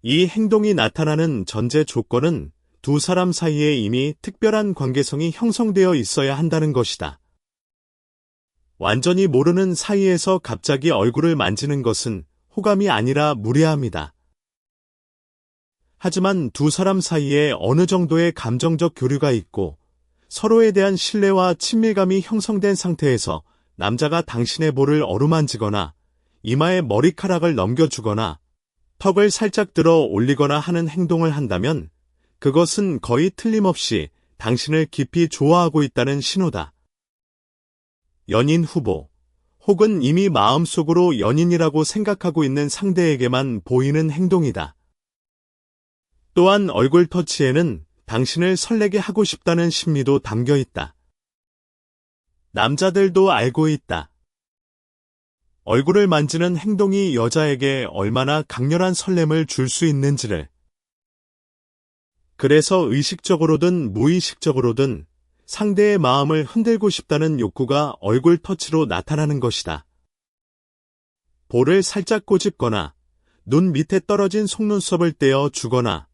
이 행동이 나타나는 전제 조건은 두 사람 사이에 이미 특별한 관계성이 형성되어 있어야 한다는 것이다. 완전히 모르는 사이에서 갑자기 얼굴을 만지는 것은 호감이 아니라 무례함이다. 하지만 두 사람 사이에 어느 정도의 감정적 교류가 있고 서로에 대한 신뢰와 친밀감이 형성된 상태에서 남자가 당신의 볼을 어루만지거나 이마에 머리카락을 넘겨주거나 턱을 살짝 들어 올리거나 하는 행동을 한다면 그것은 거의 틀림없이 당신을 깊이 좋아하고 있다는 신호다. 연인 후보, 혹은 이미 마음속으로 연인이라고 생각하고 있는 상대에게만 보이는 행동이다. 또한 얼굴 터치에는 당신을 설레게 하고 싶다는 심리도 담겨 있다. 남자들도 알고 있다. 얼굴을 만지는 행동이 여자에게 얼마나 강렬한 설렘을 줄 수 있는지를. 그래서 의식적으로든 무의식적으로든 상대의 마음을 흔들고 싶다는 욕구가 얼굴 터치로 나타나는 것이다. 볼을 살짝 꼬집거나 눈 밑에 떨어진 속눈썹을 떼어 주거나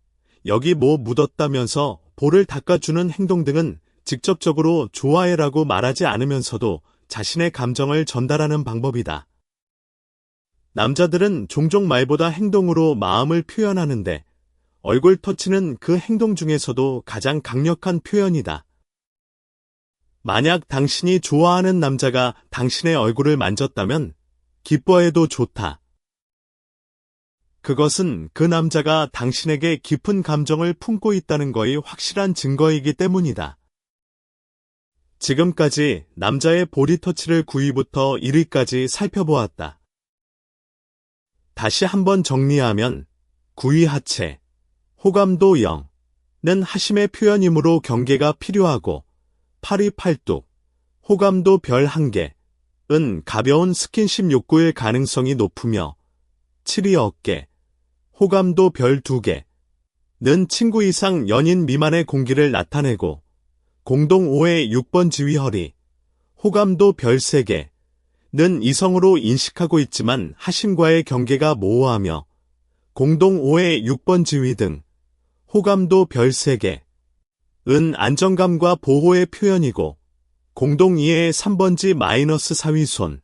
여기 뭐 묻었다면서 볼을 닦아주는 행동 등은 직접적으로 좋아해라고 말하지 않으면서도 자신의 감정을 전달하는 방법이다. 남자들은 종종 말보다 행동으로 마음을 표현하는데 얼굴 터치는 그 행동 중에서도 가장 강력한 표현이다. 만약 당신이 좋아하는 남자가 당신의 얼굴을 만졌다면 기뻐해도 좋다. 그것은 그 남자가 당신에게 깊은 감정을 품고 있다는 거의 확실한 증거이기 때문이다. 지금까지 남자의 보디터치를 9위부터 1위까지 살펴보았다. 다시 한번 정리하면 9위 하체, 호감도 0는 하심의 표현이므로 경계가 필요하고 8위 팔뚝, 호감도 별 1개은 가벼운 스킨십 욕구일 가능성이 높으며 7위 어깨, 호감도 별 2개는 친구 이상 연인 미만의 공기를 나타내고 공동 5의 6번 지위 허리, 호감도 별 3개는 이성으로 인식하고 있지만 하심과의 경계가 모호하며 공동 5의 6번 지위 등 호감도 별 3개은 안정감과 보호의 표현이고 공동 2의 3번지 마이너스 4위 손,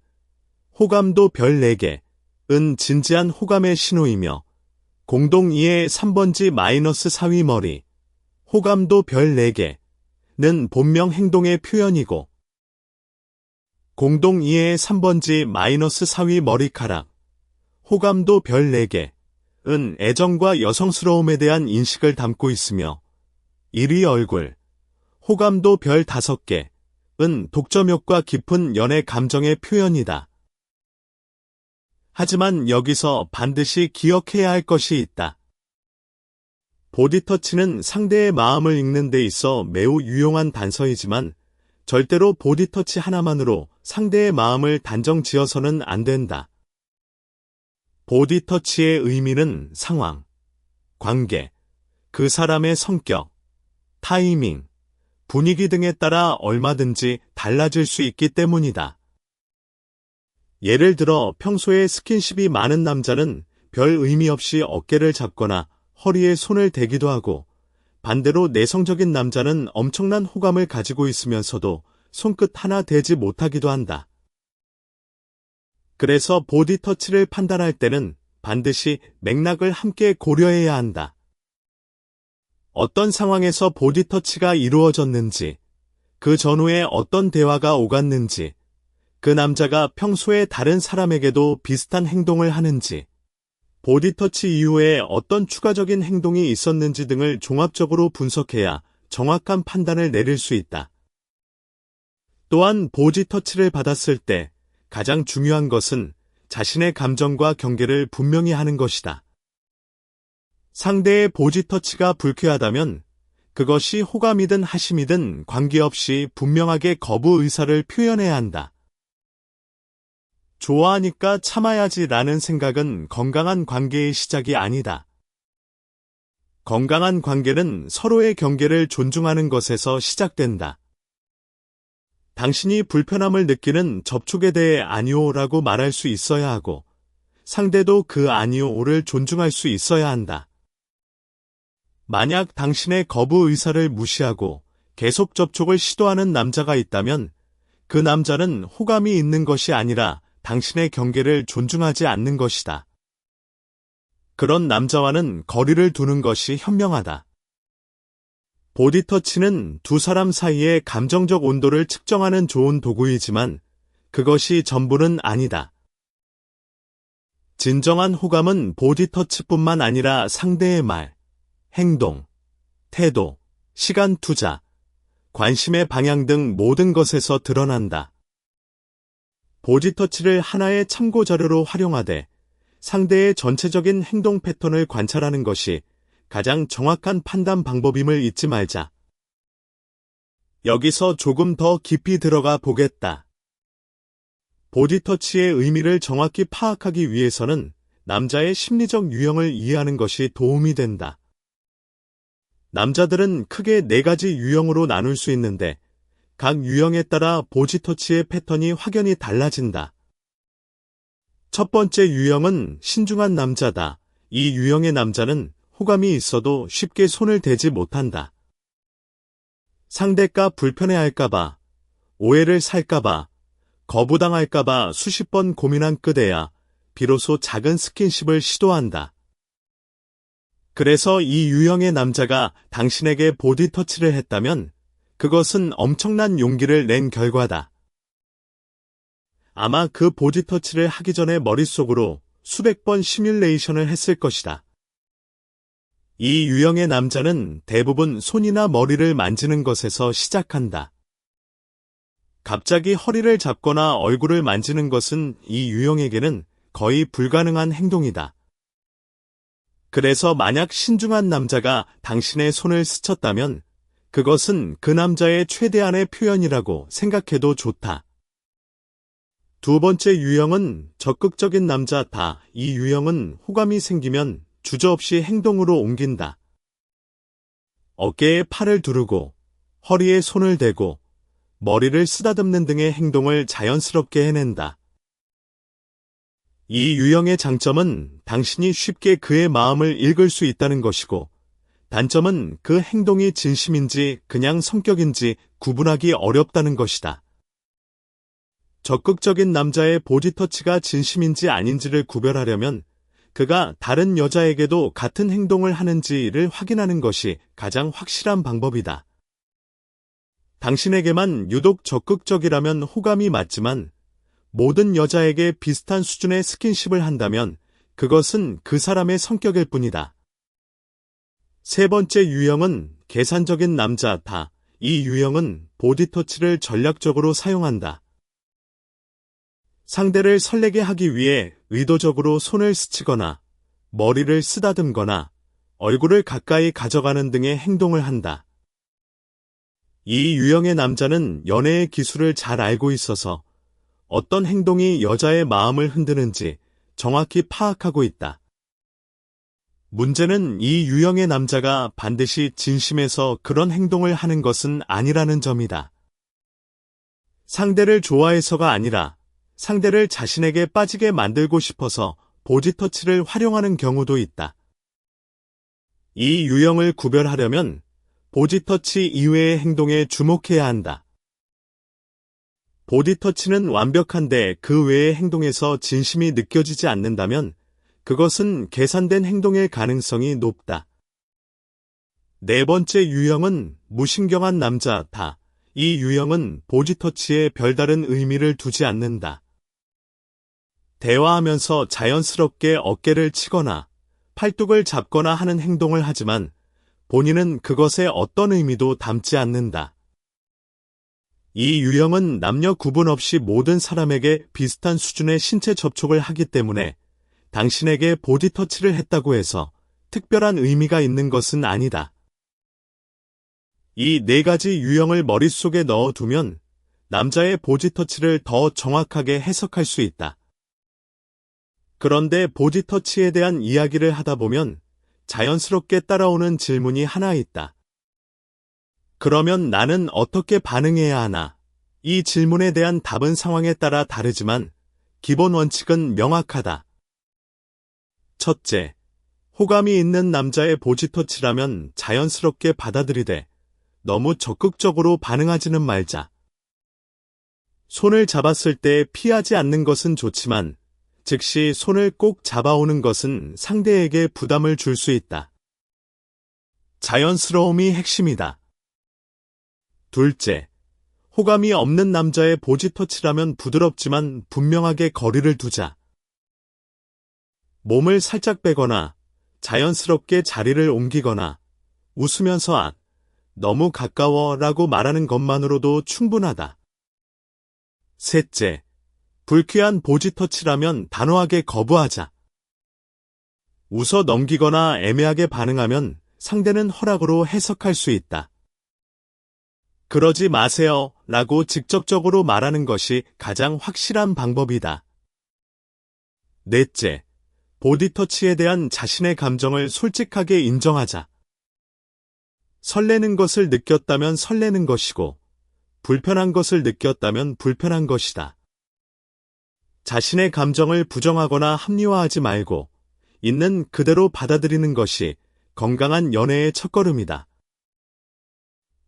호감도 별 4개은 진지한 호감의 신호이며 공동 2의 3번지 마이너스 4위 머리, 호감도 별 4개는 본명 행동의 표현이고 공동 2의 3번지 마이너스 4위 머리카락, 호감도 별 4개은 애정과 여성스러움에 대한 인식을 담고 있으며 1위 얼굴, 호감도 별 5개은 독점욕과 깊은 연애 감정의 표현이다. 하지만 여기서 반드시 기억해야 할 것이 있다. 보디터치는 상대의 마음을 읽는 데 있어 매우 유용한 단서이지만 절대로 보디터치 하나만으로 상대의 마음을 단정 지어서는 안 된다. 보디터치의 의미는 상황, 관계, 그 사람의 성격, 타이밍, 분위기 등에 따라 얼마든지 달라질 수 있기 때문이다. 예를 들어 평소에 스킨십이 많은 남자는 별 의미 없이 어깨를 잡거나 허리에 손을 대기도 하고 반대로 내성적인 남자는 엄청난 호감을 가지고 있으면서도 손끝 하나 대지 못하기도 한다. 그래서 보디터치를 판단할 때는 반드시 맥락을 함께 고려해야 한다. 어떤 상황에서 보디터치가 이루어졌는지, 그 전후에 어떤 대화가 오갔는지, 그 남자가 평소에 다른 사람에게도 비슷한 행동을 하는지, 보디터치 이후에 어떤 추가적인 행동이 있었는지 등을 종합적으로 분석해야 정확한 판단을 내릴 수 있다. 또한 보디터치를 받았을 때 가장 중요한 것은 자신의 감정과 경계를 분명히 하는 것이다. 상대의 보디터치가 불쾌하다면 그것이 호감이든 하심이든 관계없이 분명하게 거부 의사를 표현해야 한다. 좋아하니까 참아야지라는 생각은 건강한 관계의 시작이 아니다. 건강한 관계는 서로의 경계를 존중하는 것에서 시작된다. 당신이 불편함을 느끼는 접촉에 대해 아니오라고 말할 수 있어야 하고, 상대도 그 아니오를 존중할 수 있어야 한다. 만약 당신의 거부 의사를 무시하고 계속 접촉을 시도하는 남자가 있다면 그 남자는 호감이 있는 것이 아니라 당신의 경계를 존중하지 않는 것이다. 그런 남자와는 거리를 두는 것이 현명하다. 보디터치는 두 사람 사이의 감정적 온도를 측정하는 좋은 도구이지만 그것이 전부는 아니다. 진정한 호감은 보디터치뿐만 아니라 상대의 말, 행동, 태도, 시간 투자, 관심의 방향 등 모든 것에서 드러난다. 보디터치를 하나의 참고 자료로 활용하되 상대의 전체적인 행동 패턴을 관찰하는 것이 가장 정확한 판단 방법임을 잊지 말자. 여기서 조금 더 깊이 들어가 보겠다. 보디터치의 의미를 정확히 파악하기 위해서는 남자의 심리적 유형을 이해하는 것이 도움이 된다. 남자들은 크게 4가지 유형으로 나눌 수 있는데 각 유형에 따라 보디터치의 패턴이 확연히 달라진다. 첫 번째 유형은 신중한 남자다. 이 유형의 남자는 호감이 있어도 쉽게 손을 대지 못한다. 상대가 불편해할까봐, 오해를 살까봐, 거부당할까봐 수십 번 고민한 끝에야 비로소 작은 스킨십을 시도한다. 그래서 이 유형의 남자가 당신에게 보디터치를 했다면 그것은 엄청난 용기를 낸 결과다. 아마 그 보디터치를 하기 전에 머릿속으로 수백 번 시뮬레이션을 했을 것이다. 이 유형의 남자는 대부분 손이나 머리를 만지는 것에서 시작한다. 갑자기 허리를 잡거나 얼굴을 만지는 것은 이 유형에게는 거의 불가능한 행동이다. 그래서 만약 신중한 남자가 당신의 손을 스쳤다면 그것은 그 남자의 최대한의 표현이라고 생각해도 좋다. 두 번째 유형은 적극적인 남자다. 이 유형은 호감이 생기면 주저없이 행동으로 옮긴다. 어깨에 팔을 두르고 허리에 손을 대고 머리를 쓰다듬는 등의 행동을 자연스럽게 해낸다. 이 유형의 장점은 당신이 쉽게 그의 마음을 읽을 수 있다는 것이고, 단점은 그 행동이 진심인지 그냥 성격인지 구분하기 어렵다는 것이다. 적극적인 남자의 보디터치가 진심인지 아닌지를 구별하려면 그가 다른 여자에게도 같은 행동을 하는지를 확인하는 것이 가장 확실한 방법이다. 당신에게만 유독 적극적이라면 호감이 맞지만 모든 여자에게 비슷한 수준의 스킨십을 한다면 그것은 그 사람의 성격일 뿐이다. 세 번째 유형은 계산적인 남자다. 이 유형은 보디터치를 전략적으로 사용한다. 상대를 설레게 하기 위해 의도적으로 손을 스치거나 머리를 쓰다듬거나 얼굴을 가까이 가져가는 등의 행동을 한다. 이 유형의 남자는 연애의 기술을 잘 알고 있어서 어떤 행동이 여자의 마음을 흔드는지 정확히 파악하고 있다. 문제는 이 유형의 남자가 반드시 진심에서 그런 행동을 하는 것은 아니라는 점이다. 상대를 좋아해서가 아니라 상대를 자신에게 빠지게 만들고 싶어서 보디터치를 활용하는 경우도 있다. 이 유형을 구별하려면 보디터치 이외의 행동에 주목해야 한다. 보디터치는 완벽한데 그 외의 행동에서 진심이 느껴지지 않는다면 그것은 계산된 행동일 가능성이 높다. 네 번째 유형은 무신경한 남자다. 이 유형은 보디터치에 별다른 의미를 두지 않는다. 대화하면서 자연스럽게 어깨를 치거나 팔뚝을 잡거나 하는 행동을 하지만 본인은 그것에 어떤 의미도 담지 않는다. 이 유형은 남녀 구분 없이 모든 사람에게 비슷한 수준의 신체 접촉을 하기 때문에 당신에게 보디터치를 했다고 해서 특별한 의미가 있는 것은 아니다. 이 4가지 유형을 머릿속에 넣어두면 남자의 보디터치를 더 정확하게 해석할 수 있다. 그런데 보디터치에 대한 이야기를 하다 보면 자연스럽게 따라오는 질문이 하나 있다. 그러면 나는 어떻게 반응해야 하나? 이 질문에 대한 답은 상황에 따라 다르지만 기본 원칙은 명확하다. 첫째, 호감이 있는 남자의 보지터치라면 자연스럽게 받아들이되 너무 적극적으로 반응하지는 말자. 손을 잡았을 때 피하지 않는 것은 좋지만 즉시 손을 꼭 잡아오는 것은 상대에게 부담을 줄 수 있다. 자연스러움이 핵심이다. 둘째, 호감이 없는 남자의 보지터치라면 부드럽지만 분명하게 거리를 두자. 몸을 살짝 빼거나 자연스럽게 자리를 옮기거나 웃으면서 너무 가까워 라고 말하는 것만으로도 충분하다. 셋째, 불쾌한 보지터치라면 단호하게 거부하자. 웃어 넘기거나 애매하게 반응하면 상대는 허락으로 해석할 수 있다. 그러지 마세요 라고 직접적으로 말하는 것이 가장 확실한 방법이다. 넷째, 보디터치에 대한 자신의 감정을 솔직하게 인정하자. 설레는 것을 느꼈다면 설레는 것이고, 불편한 것을 느꼈다면 불편한 것이다. 자신의 감정을 부정하거나 합리화하지 말고, 있는 그대로 받아들이는 것이 건강한 연애의 첫걸음이다.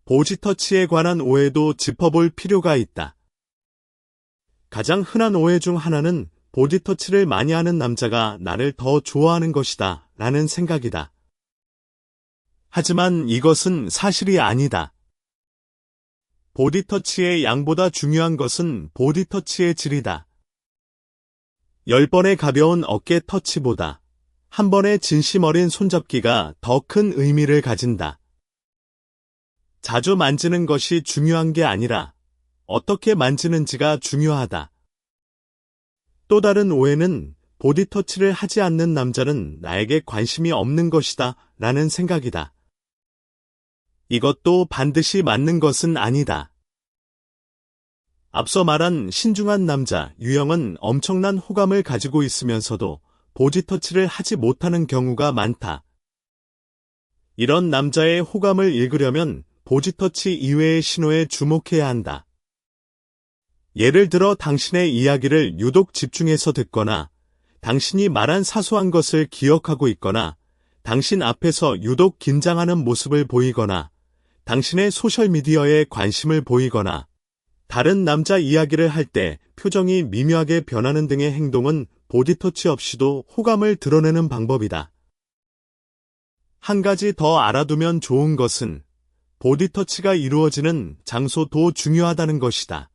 보지터치에 관한 오해도 짚어볼 필요가 있다. 가장 흔한 오해 중 하나는 보디터치를 많이 하는 남자가 나를 더 좋아하는 것이다 라는 생각이다. 하지만 이것은 사실이 아니다. 보디터치의 양보다 중요한 것은 보디터치의 질이다. 10번의 가벼운 어깨 터치보다 한 번의 진심 어린 손잡기가 더 큰 의미를 가진다. 자주 만지는 것이 중요한 게 아니라 어떻게 만지는지가 중요하다. 또 다른 오해는 보디터치를 하지 않는 남자는 나에게 관심이 없는 것이다 라는 생각이다. 이것도 반드시 맞는 것은 아니다. 앞서 말한 신중한 남자 유형은 엄청난 호감을 가지고 있으면서도 보디터치를 하지 못하는 경우가 많다. 이런 남자의 호감을 읽으려면 보디터치 이외의 신호에 주목해야 한다. 예를 들어 당신의 이야기를 유독 집중해서 듣거나 당신이 말한 사소한 것을 기억하고 있거나 당신 앞에서 유독 긴장하는 모습을 보이거나 당신의 소셜미디어에 관심을 보이거나 다른 남자 이야기를 할 때 표정이 미묘하게 변하는 등의 행동은 보디터치 없이도 호감을 드러내는 방법이다. 한 가지 더 알아두면 좋은 것은 보디터치가 이루어지는 장소도 중요하다는 것이다.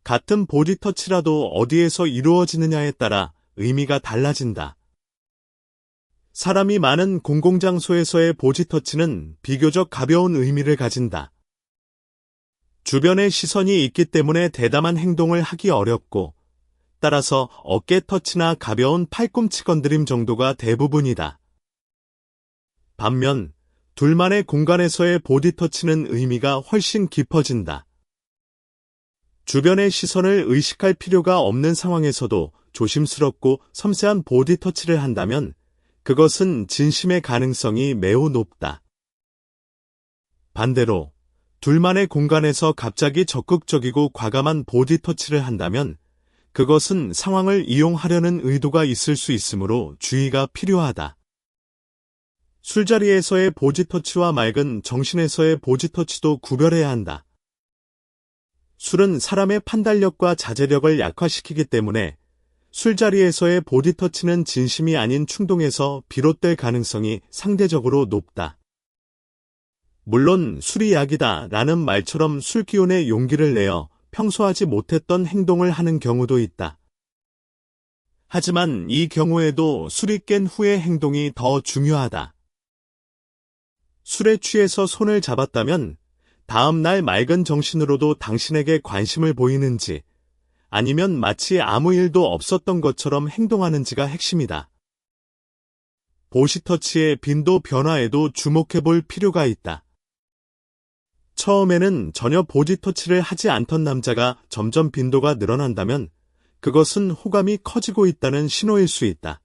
같은 보디터치라도 어디에서 이루어지느냐에 따라 의미가 달라진다. 사람이 많은 공공장소에서의 보디터치는 비교적 가벼운 의미를 가진다. 주변에 시선이 있기 때문에 대담한 행동을 하기 어렵고, 따라서 어깨 터치나 가벼운 팔꿈치 건드림 정도가 대부분이다. 반면, 둘만의 공간에서의 보디터치는 의미가 훨씬 깊어진다. 주변의 시선을 의식할 필요가 없는 상황에서도 조심스럽고 섬세한 보디터치를 한다면 그것은 진심의 가능성이 매우 높다. 반대로 둘만의 공간에서 갑자기 적극적이고 과감한 보디터치를 한다면 그것은 상황을 이용하려는 의도가 있을 수 있으므로 주의가 필요하다. 술자리에서의 보디터치와 맑은 정신에서의 보디터치도 구별해야 한다. 술은 사람의 판단력과 자제력을 약화시키기 때문에 술자리에서의 보디터치는 진심이 아닌 충동에서 비롯될 가능성이 상대적으로 높다. 물론 술이 약이다 라는 말처럼 술 기운에 용기를 내어 평소 하지 못했던 행동을 하는 경우도 있다. 하지만 이 경우에도 술이 깬 후의 행동이 더 중요하다. 술에 취해서 손을 잡았다면 다음 날 맑은 정신으로도 당신에게 관심을 보이는지 아니면 마치 아무 일도 없었던 것처럼 행동하는지가 핵심이다. 보디터치의 빈도 변화에도 주목해 볼 필요가 있다. 처음에는 전혀 보디터치를 하지 않던 남자가 점점 빈도가 늘어난다면 그것은 호감이 커지고 있다는 신호일 수 있다.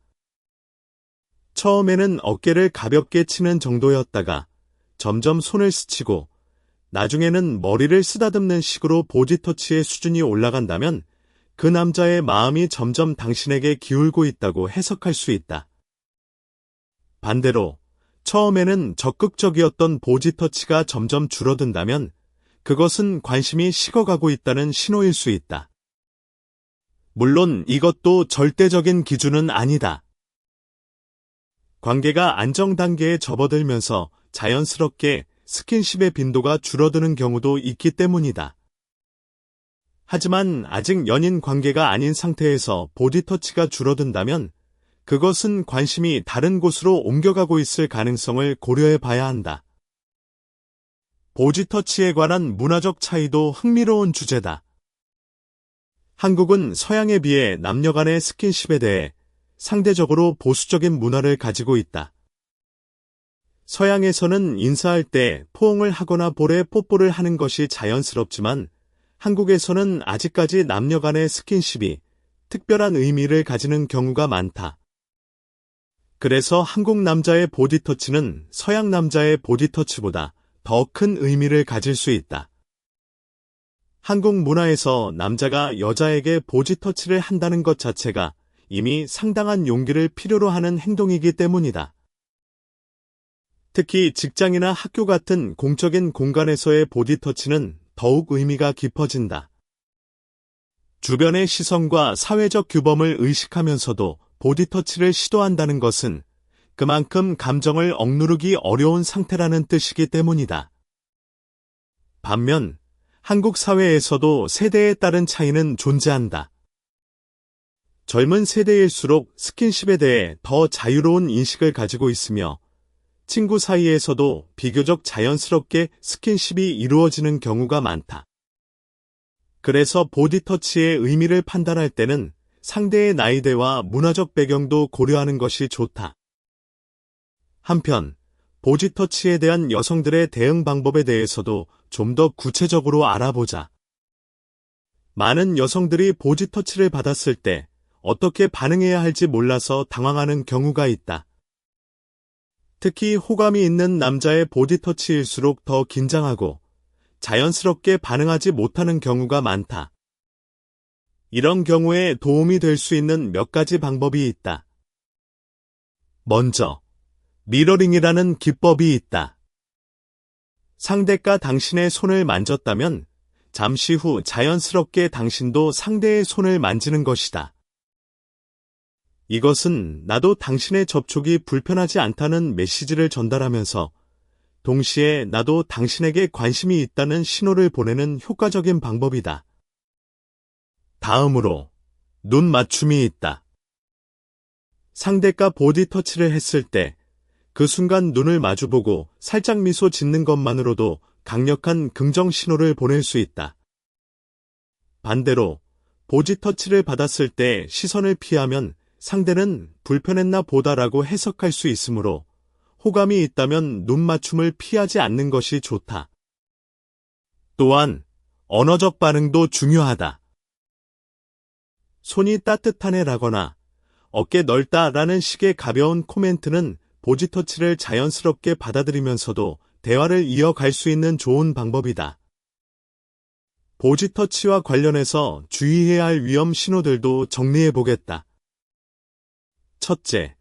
처음에는 어깨를 가볍게 치는 정도였다가 점점 손을 스치고 나중에는 머리를 쓰다듬는 식으로 보디터치의 수준이 올라간다면 그 남자의 마음이 점점 당신에게 기울고 있다고 해석할 수 있다. 반대로 처음에는 적극적이었던 보디터치가 점점 줄어든다면 그것은 관심이 식어가고 있다는 신호일 수 있다. 물론 이것도 절대적인 기준은 아니다. 관계가 안정 단계에 접어들면서 자연스럽게 스킨십의 빈도가 줄어드는 경우도 있기 때문이다. 하지만 아직 연인 관계가 아닌 상태에서 보디터치가 줄어든다면 그것은 관심이 다른 곳으로 옮겨가고 있을 가능성을 고려해 봐야 한다. 보디터치에 관한 문화적 차이도 흥미로운 주제다. 한국은 서양에 비해 남녀 간의 스킨십에 대해 상대적으로 보수적인 문화를 가지고 있다. 서양에서는 인사할 때 포옹을 하거나 볼에 뽀뽀를 하는 것이 자연스럽지만 한국에서는 아직까지 남녀 간의 스킨십이 특별한 의미를 가지는 경우가 많다. 그래서 한국 남자의 보디터치는 서양 남자의 보디터치보다 더 큰 의미를 가질 수 있다. 한국 문화에서 남자가 여자에게 보디터치를 한다는 것 자체가 이미 상당한 용기를 필요로 하는 행동이기 때문이다. 특히 직장이나 학교 같은 공적인 공간에서의 보디터치는 더욱 의미가 깊어진다. 주변의 시선과 사회적 규범을 의식하면서도 보디터치를 시도한다는 것은 그만큼 감정을 억누르기 어려운 상태라는 뜻이기 때문이다. 반면 한국 사회에서도 세대에 따른 차이는 존재한다. 젊은 세대일수록 스킨십에 대해 더 자유로운 인식을 가지고 있으며 친구 사이에서도 비교적 자연스럽게 스킨십이 이루어지는 경우가 많다. 그래서 보디터치의 의미를 판단할 때는 상대의 나이대와 문화적 배경도 고려하는 것이 좋다. 한편, 보디터치에 대한 여성들의 대응 방법에 대해서도 좀 더 구체적으로 알아보자. 많은 여성들이 보디터치를 받았을 때 어떻게 반응해야 할지 몰라서 당황하는 경우가 있다. 특히 호감이 있는 남자의 보디터치일수록 더 긴장하고 자연스럽게 반응하지 못하는 경우가 많다. 이런 경우에 도움이 될 수 있는 몇 가지 방법이 있다. 먼저, 미러링이라는 기법이 있다. 상대가 당신의 손을 만졌다면 잠시 후 자연스럽게 당신도 상대의 손을 만지는 것이다. 이것은 나도 당신의 접촉이 불편하지 않다는 메시지를 전달하면서 동시에 나도 당신에게 관심이 있다는 신호를 보내는 효과적인 방법이다. 다음으로 눈 맞춤이 있다. 상대가 보디터치를 했을 때 그 순간 눈을 마주보고 살짝 미소 짓는 것만으로도 강력한 긍정 신호를 보낼 수 있다. 반대로 보디터치를 받았을 때 시선을 피하면 상대는 불편했나 보다라고 해석할 수 있으므로 호감이 있다면 눈 맞춤을 피하지 않는 것이 좋다. 또한 언어적 반응도 중요하다. 손이 따뜻하네라거나 어깨 넓다라는 식의 가벼운 코멘트는 보디터치를 자연스럽게 받아들이면서도 대화를 이어갈 수 있는 좋은 방법이다. 보디터치와 관련해서 주의해야 할 위험 신호들도 정리해 보겠다. 첫째,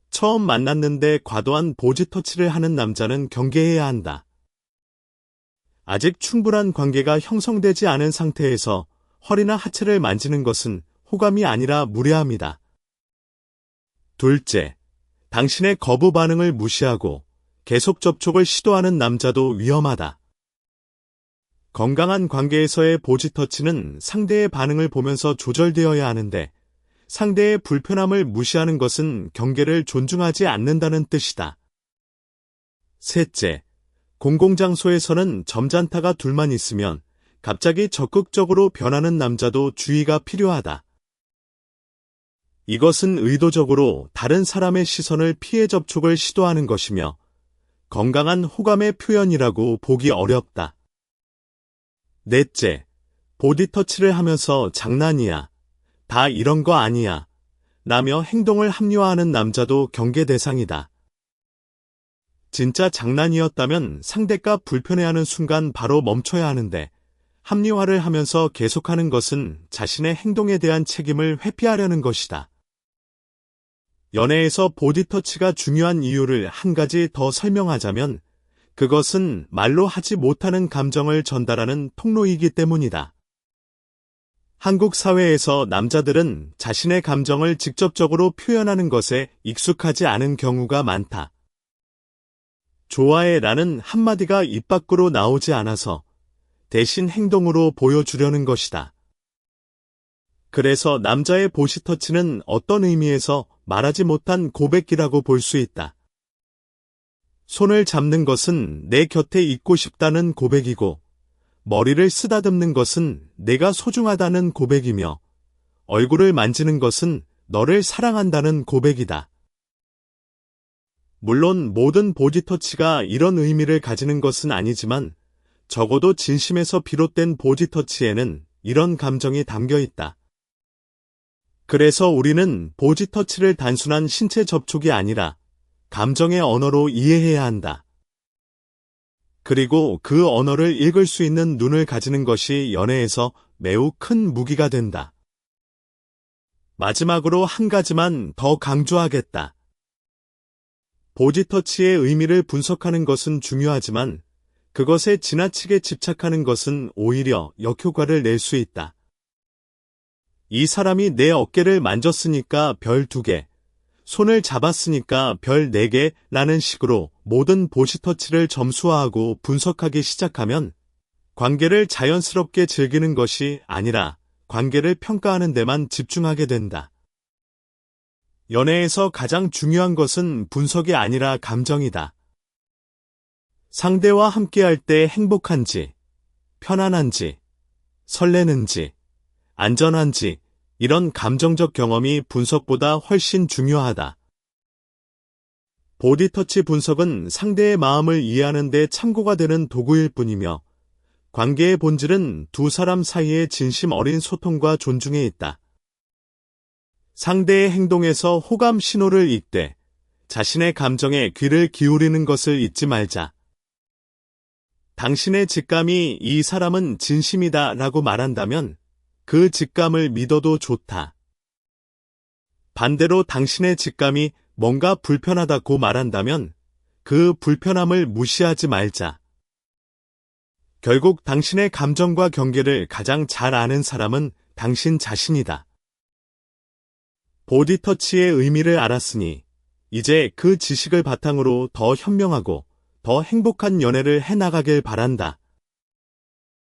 처음 만났는데 과도한 보디터치를 하는 남자는 경계해야 한다. 아직 충분한 관계가 형성되지 않은 상태에서 허리나 하체를 만지는 것은 호감이 아니라 무례함이다. 둘째, 당신의 거부 반응을 무시하고 계속 접촉을 시도하는 남자도 위험하다. 건강한 관계에서의 보디터치는 상대의 반응을 보면서 조절되어야 하는데 상대의 불편함을 무시하는 것은 경계를 존중하지 않는다는 뜻이다. 셋째, 공공장소에서는 점잔타가 둘만 있으면 갑자기 적극적으로 변하는 남자도 주의가 필요하다. 이것은 의도적으로 다른 사람의 시선을 피해 접촉을 시도하는 것이며 건강한 호감의 표현이라고 보기 어렵다. 넷째, 보디터치를 하면서 장난이야, 다 이런 거 아니야, 라며 행동을 합리화하는 남자도 경계 대상이다. 진짜 장난이었다면 상대가 불편해하는 순간 바로 멈춰야 하는데 합리화를 하면서 계속하는 것은 자신의 행동에 대한 책임을 회피하려는 것이다. 연애에서 보디터치가 중요한 이유를 한 가지 더 설명하자면 그것은 말로 하지 못하는 감정을 전달하는 통로이기 때문이다. 한국 사회에서 남자들은 자신의 감정을 직접적으로 표현하는 것에 익숙하지 않은 경우가 많다. 좋아해라는 한마디가 입 밖으로 나오지 않아서 대신 행동으로 보여주려는 것이다. 그래서 남자의 보디터치는 어떤 의미에서 말하지 못한 고백이라고 볼 수 있다. 손을 잡는 것은 내 곁에 있고 싶다는 고백이고, 머리를 쓰다듬는 것은 내가 소중하다는 고백이며, 얼굴을 만지는 것은 너를 사랑한다는 고백이다. 물론 모든 보디터치가 이런 의미를 가지는 것은 아니지만, 적어도 진심에서 비롯된 보디터치에는 이런 감정이 담겨 있다. 그래서 우리는 보디터치를 단순한 신체 접촉이 아니라 감정의 언어로 이해해야 한다. 그리고 그 언어를 읽을 수 있는 눈을 가지는 것이 연애에서 매우 큰 무기가 된다. 마지막으로 한 가지만 더 강조하겠다. 보디터치의 의미를 분석하는 것은 중요하지만 그것에 지나치게 집착하는 것은 오히려 역효과를 낼 수 있다. 이 사람이 내 어깨를 만졌으니까 별 2개, 손을 잡았으니까 별 4개 라는 식으로 모든 보디터치를 점수화하고 분석하기 시작하면 관계를 자연스럽게 즐기는 것이 아니라 관계를 평가하는 데만 집중하게 된다. 연애에서 가장 중요한 것은 분석이 아니라 감정이다. 상대와 함께할 때 행복한지, 편안한지, 설레는지, 안전한지 이런 감정적 경험이 분석보다 훨씬 중요하다. 보디터치 분석은 상대의 마음을 이해하는 데 참고가 되는 도구일 뿐이며 관계의 본질은 두 사람 사이의 진심 어린 소통과 존중에 있다. 상대의 행동에서 호감 신호를 읽되 자신의 감정에 귀를 기울이는 것을 잊지 말자. 당신의 직감이 이 사람은 진심이다 라고 말한다면 그 직감을 믿어도 좋다. 반대로 당신의 직감이 뭔가 불편하다고 말한다면 그 불편함을 무시하지 말자. 결국 당신의 감정과 경계를 가장 잘 아는 사람은 당신 자신이다. 보디터치의 의미를 알았으니 이제 그 지식을 바탕으로 더 현명하고 더 행복한 연애를 해나가길 바란다.